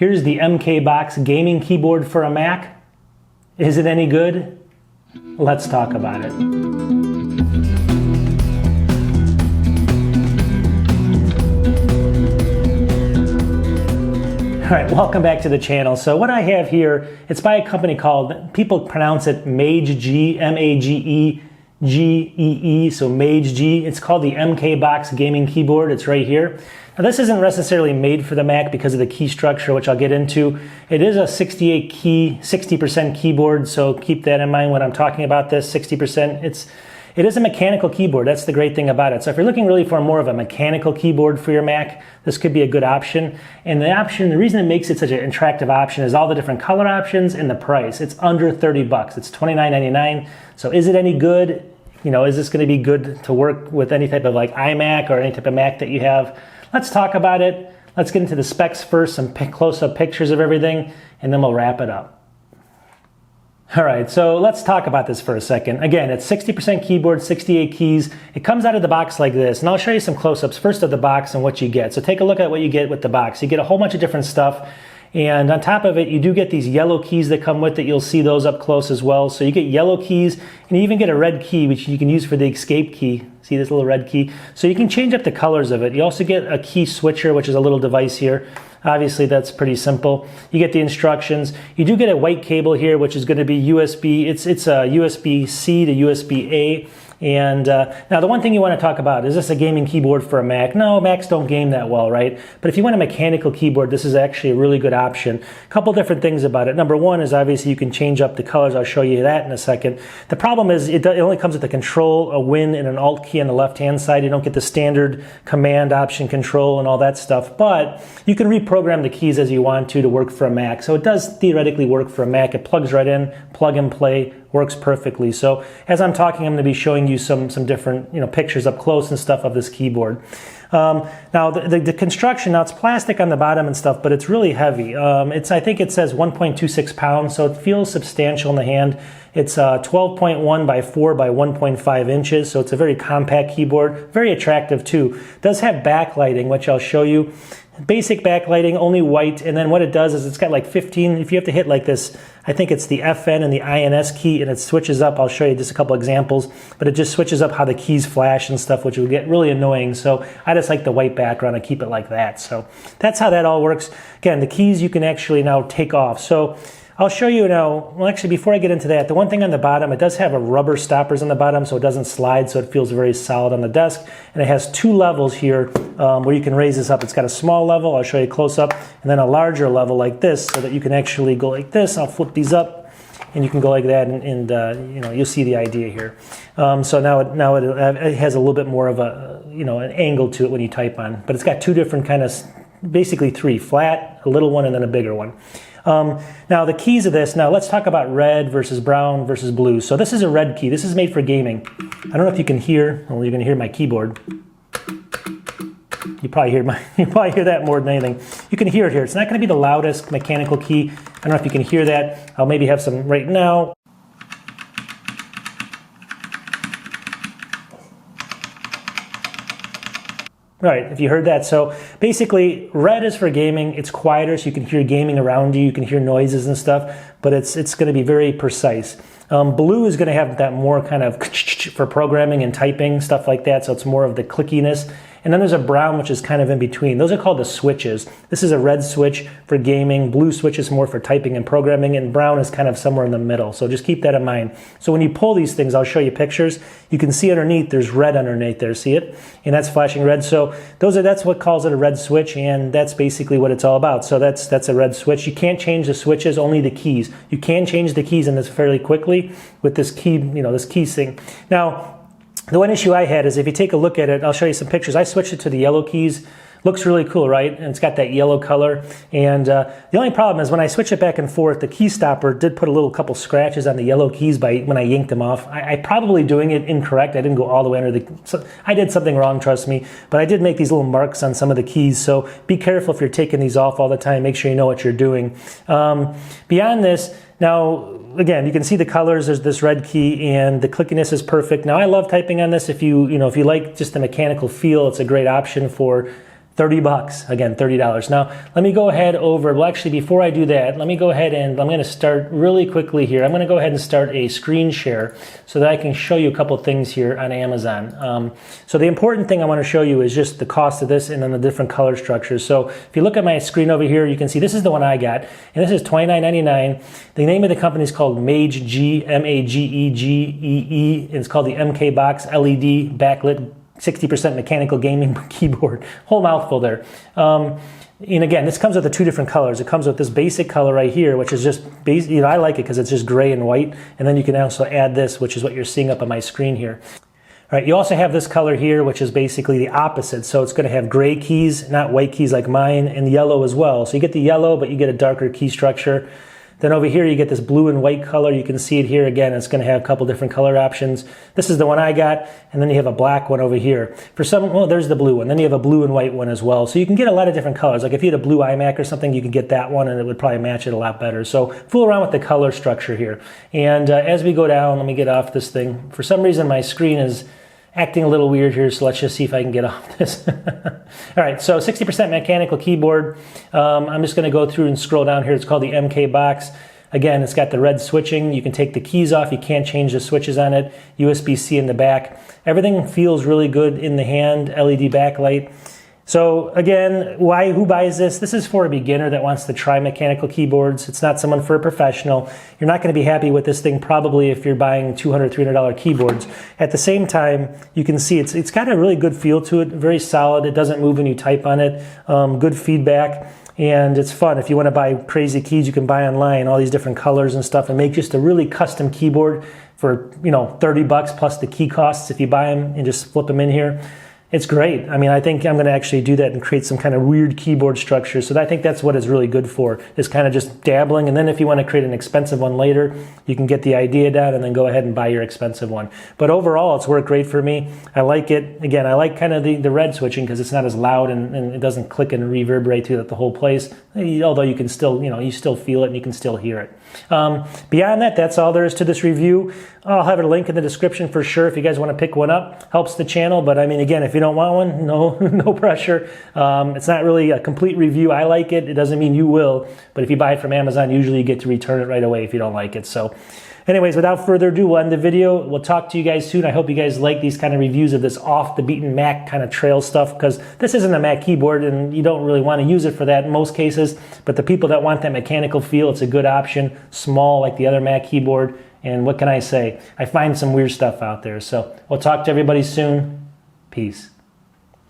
Here's the MK-BOX gaming keyboard for a Mac. Is it any good? Let's talk about it. All right, welcome back to the channel. So what I have here, it's by a company called, people pronounce it MAGEGEE, M-A-G-E-G-E-E, so MAGEGEE. It's called the MK-BOX gaming keyboard. It's right here. Now this isn't necessarily made for the Mac because of the key structure, which I'll get into. It is a 68 key, 60% keyboard, so keep that in mind when I'm talking about this, 60%. It is a mechanical keyboard. That's the great thing about it. So if you're looking really for more of a mechanical keyboard for your Mac, this could be a good option. And the reason it makes it such an attractive option is all the different color options and the price. It's under 30 bucks. It's $29.99. So is it any good? You know, is this going to be good to work with any type of like iMac or any type of Mac that you have? Let's talk about it. Let's get into the specs first, some close-up pictures of everything, and then we'll wrap it up. All right, so let's talk about this for a second. Again, it's 60% keyboard, 68 keys. It comes out of the box like this, and I'll show you some close-ups first of the box and what you get. So take a look at what you get with the box. You get a whole bunch of different stuff, and on top of it, you do get these yellow keys that come with it. You'll see those up close as well. So you get yellow keys, and you even get a red key, which you can use for the escape key. See this little red key? So you can change up the colors of it. You also get a key switcher, which is a little device here. Obviously, that's pretty simple. You get the instructions. You do get a white cable here, which is going to be USB. It's a USB-C to USB-A. And now the one thing you want to talk about, is this a gaming keyboard for a Mac? No, Macs don't game that well, right? But if you want a mechanical keyboard, this is actually a really good option. A couple different things about it. Number one is obviously you can change up the colors. I'll show you that in a second. The problem is it only comes with a Control, a Win, and an Alt key on the left-hand side. You don't get the standard Command, Option, Control, and all that stuff. But you can reprogram the keys as you want to work for a Mac. So it does theoretically work for a Mac. It plugs right in, plug and play. Works perfectly. So as I'm talking, I'm going to be showing you some different pictures up close and stuff of this keyboard. Now the construction, now it's plastic on the bottom and stuff, but it's really heavy. I think it says 1.26 pounds, so it feels substantial in the hand. It's 12.1 by 4 by 1.5 inches, so it's a very compact keyboard. Very attractive too. It does have backlighting, which I'll show you. Basic backlighting, only white, and then what it does is it's got like 15, if you have to hit like this, I think it's the FN and the INS key, and it switches up. I'll show you just a couple examples, but it just switches up how the keys flash and stuff, which will get really annoying. So I just like the white background and keep it like that. So that's how that all works. Again, the keys you can actually now take off. So I'll show you now, well actually before I get into that, the one thing on the bottom, it does have a rubber stoppers on the bottom so it doesn't slide, so it feels very solid on the desk. And it has two levels here where you can raise this up. It's got a small level, I'll show you close up, and then a larger level like this so that you can actually go like this. I'll flip these up and you can go like that and you'll see the idea here. So now it has a little bit more of a, an angle to it when you type on, but it's got two different kind of, basically three, flat, a little one, and then a bigger one. Now the keys of this, now let's talk about red versus brown versus blue. So this is a red key. This is made for gaming. I don't know if you can hear, well, you're going to hear my keyboard. You probably hear that more than anything. You can hear it here. It's not going to be the loudest mechanical key. I don't know if you can hear that. I'll maybe have some right now. Right, if you heard that. So basically, red is for gaming. It's quieter, so you can hear gaming around you. You can hear noises and stuff, but it's going to be very precise. Blue is going to have that more kind of for programming and typing, stuff like that, so it's more of the clickiness. And then there's a brown, which is kind of in between. Those are called the switches. This is a red switch for gaming. Blue switch is more for typing and programming, and brown is kind of somewhere in the middle. So just keep that in mind. So when you pull these things, I'll show you pictures. You can see underneath, there's red underneath there. See it? And that's flashing red. So that's what calls it a red switch, and that's basically what it's all about. So that's a red switch. You can't change the switches, only the keys. You can change the keys in this fairly quickly with this key, this key thing. Now, the one issue I had is if you take a look at it, I'll show you some pictures. I switched it to the yellow keys. Looks really cool, right? And it's got that yellow color. And the only problem is when I switch it back and forth, the key stopper did put a couple scratches on the yellow keys when I yanked them off. I probably doing it incorrect. I didn't go all the way under so I did something wrong, trust me. But I did make these little marks on some of the keys. So be careful if you're taking these off all the time. Make sure you know what you're doing. Beyond this, now, again, you can see the colors. There's this red key, and the clickiness is perfect. Now, I love typing on this. If you like just the mechanical feel, it's a great option for $30, again, $30. Now, let me go ahead over, well actually before I do that, let me go ahead and I'm gonna start really quickly here. I'm gonna go ahead and start a screen share so that I can show you a couple things here on Amazon. So the important thing I wanna show you is just the cost of this and then the different color structures. So if you look at my screen over here, you can see this is the one I got, and this is $29.99. The name of the company is called MAGEGEE, M-A-G-E-G-E-E. It's called the MK-BOX LED backlit 60% mechanical gaming keyboard. Whole mouthful there. And again, this comes with the two different colors. It comes with this basic color right here, which is just, I like it because it's just gray and white. And then you can also add this, which is what you're seeing up on my screen here. All right, you also have this color here, which is basically the opposite. So it's going to have gray keys, not white keys like mine, and yellow as well. So you get the yellow, but you get a darker key structure. Then over here you get this blue and white color. You can see it here again. It's going to have a couple different color options. This is the one I got, and then you have a black one over here. For some, well, there's the blue one. Then you have a blue and white one as well. So you can get a lot of different colors. Like if you had a blue iMac or something, you could get that one, and it would probably match it a lot better. So fool around with the color structure here. And as we go down, let me get off this thing. For some reason, my screen is acting a little weird here, so let's just see if I can get off this. All right, so 60% mechanical keyboard. I'm just going to go through and scroll down here. It's called the MK-BOX. Again, it's got the red switching. You can take the keys off. You can't change the switches on it. USB-C in the back. Everything feels really good in the hand. LED backlight. So again, who buys this? This is for a beginner that wants to try mechanical keyboards. It's not someone for a professional. You're not going to be happy with this thing probably if you're buying $200, $300 keyboards. At the same time, you can see it's got a really good feel to it, very solid. It doesn't move when you type on it. Good feedback. And it's fun. If you want to buy crazy keys, you can buy online all these different colors and stuff and make just a really custom keyboard for, $30 plus the key costs if you buy them and just flip them in here. It's great. I mean, I think I'm going to actually do that and create some kind of weird keyboard structure. So I think that's what it's really good for, is kind of just dabbling. And then if you want to create an expensive one later, you can get the idea down and then go ahead and buy your expensive one. But overall, it's worked great for me. I like it. Again, I like kind of the red switching because it's not as loud and it doesn't click and reverberate through the whole place. Although you can still, you still feel it and you can still hear it. Beyond that, that's all there is to this review. I'll have a link in the description for sure if you guys want to pick one up. Helps the channel, but I mean, again, if you don't want one, no pressure. It's not really a complete review. I like it. It doesn't mean you will, but if you buy it from Amazon, usually you get to return it right away if you don't like it. So anyways, without further ado, we'll end the video. We'll talk to you guys soon. I hope you guys like these kind of reviews of this off the beaten Mac kind of trail stuff, because this isn't a Mac keyboard and you don't really want to use it for that in most cases. But the people that want that mechanical feel, it's a good option. Small like the other Mac keyboard. And what can I say? I find some weird stuff out there. So we'll talk to everybody soon. Peace.